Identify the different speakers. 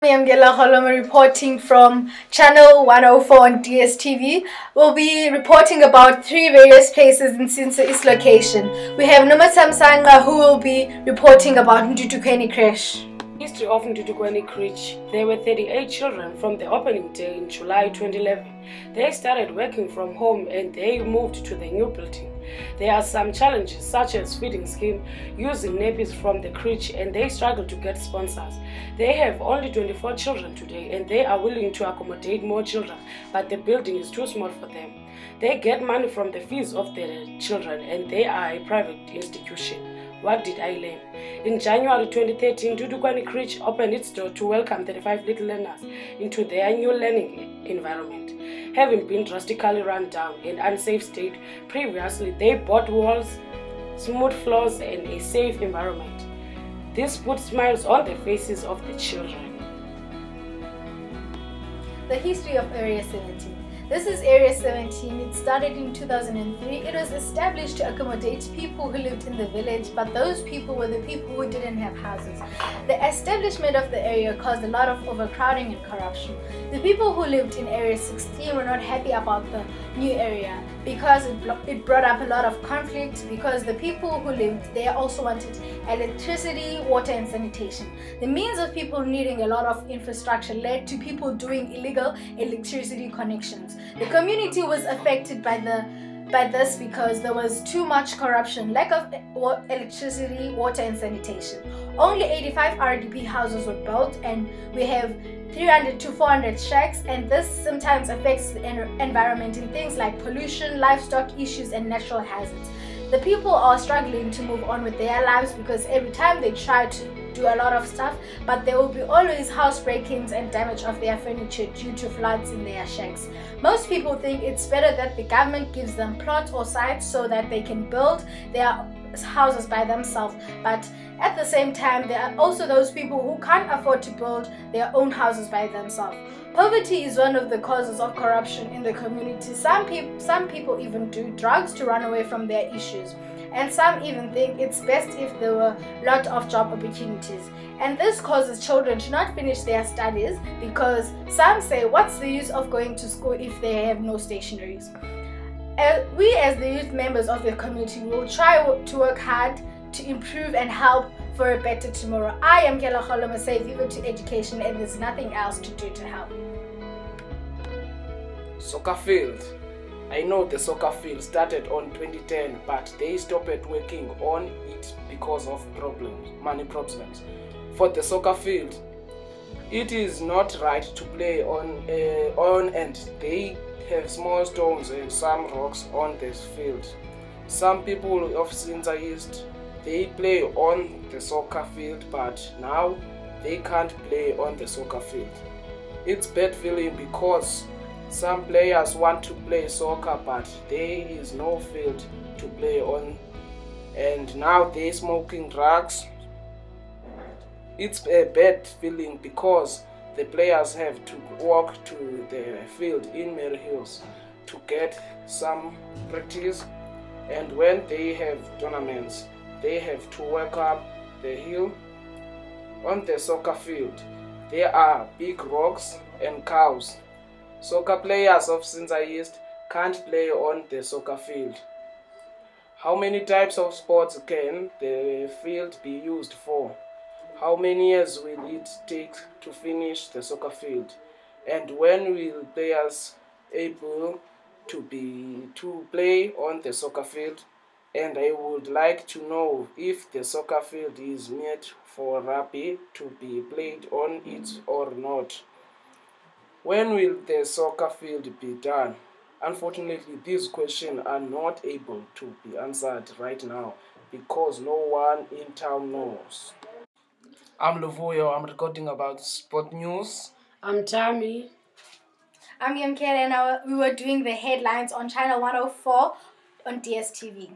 Speaker 1: I'm reporting from Channel 104 on DSTV. We'll be reporting about 3 various places in Cintsa East location. We have Nomatamsanga who will be reporting about Ndutukweni Creche.
Speaker 2: History of Ndutukweni Creche. There were 38 children from the opening day in July 2011. They started working from home and they moved to the new building. There are some challenges such as feeding scheme, using nappies from the creche, and they struggle to get sponsors. They have only 24 children today and they are willing to accommodate more children, but the building is too small for them. They get money from the fees of their children and they are a private institution. What did I learn? In January 2013, Ndutukweni Creche opened its door to welcome 35 little learners into their new learning environment. Having been drastically run down in unsafe state previously, they bought walls, smooth floors, and a safe environment. This put smiles on the faces of the children.
Speaker 1: The history of Area 17. This is Area 17. It started in 2003. It was established to accommodate people who lived in the village, but those people were the people who didn't have houses. The establishment of the area caused a lot of overcrowding and corruption. The people who lived in Area 16 were not happy about the new area because it brought up a lot of conflict, because the people who lived there also wanted electricity, water and sanitation. The means of people needing a lot of infrastructure led to people doing illegal electricity connections. The community was affected by this because there was too much corruption, lack of electricity, water and sanitation. Only 85 RDP houses were built and we have 300 to 400 shacks, and this sometimes affects the environment in things like pollution, livestock issues and natural hazards. The people are struggling to move on with their lives because every time they try to do a lot of stuff, but there will be always house break-ins and damage of their furniture due to floods in their shacks. Most people think it's better that the government gives them plots or sites so that they can build their houses by themselves, but at the same time there are also those people who can't afford to build their own houses by themselves. Poverty is one of the causes of corruption in the community. Some people even do drugs to run away from their issues, and some even think it's best if there were a lot of job opportunities. And this causes children to not finish their studies because some say, what's the use of going to school if they have no stationaries? We as the youth members of the community will try to work hard to improve and help for a better tomorrow. I am Kela Kholoma, say viva to education, and there's nothing else to do to help.
Speaker 3: Soccer field. I know the soccer field started on 2010, but they stopped working on it because of money problems. For the soccer field, it is not right to play on and they have small stones and some rocks on this field. Some people of Cintsa East, they play on the soccer field, but now they can't play on the soccer field. It's bad feeling because some players want to play soccer, but there is no field to play on, and now they're smoking drugs. It's a bad feeling because the players have to walk to the field in Mary Hills to get some practice, and when they have tournaments, they have to walk up the hill. On the soccer field, there are big rocks and cows. Soccer players of Cintsa East can't play on the soccer field. How many types of sports can the field be used for? How many years will it take to finish the soccer field? And when will players able to play on the soccer field? And I would like to know if the soccer field is made for rugby to be played on it or not. When will the soccer field be done? Unfortunately, these questions are not able to be answered right now because no one in town knows. I'm Luvuyo. I'm recording about sport news.
Speaker 2: I'm Tammy.
Speaker 1: I'm Yamkele, and we were doing the headlines on Channel 104 on DSTV.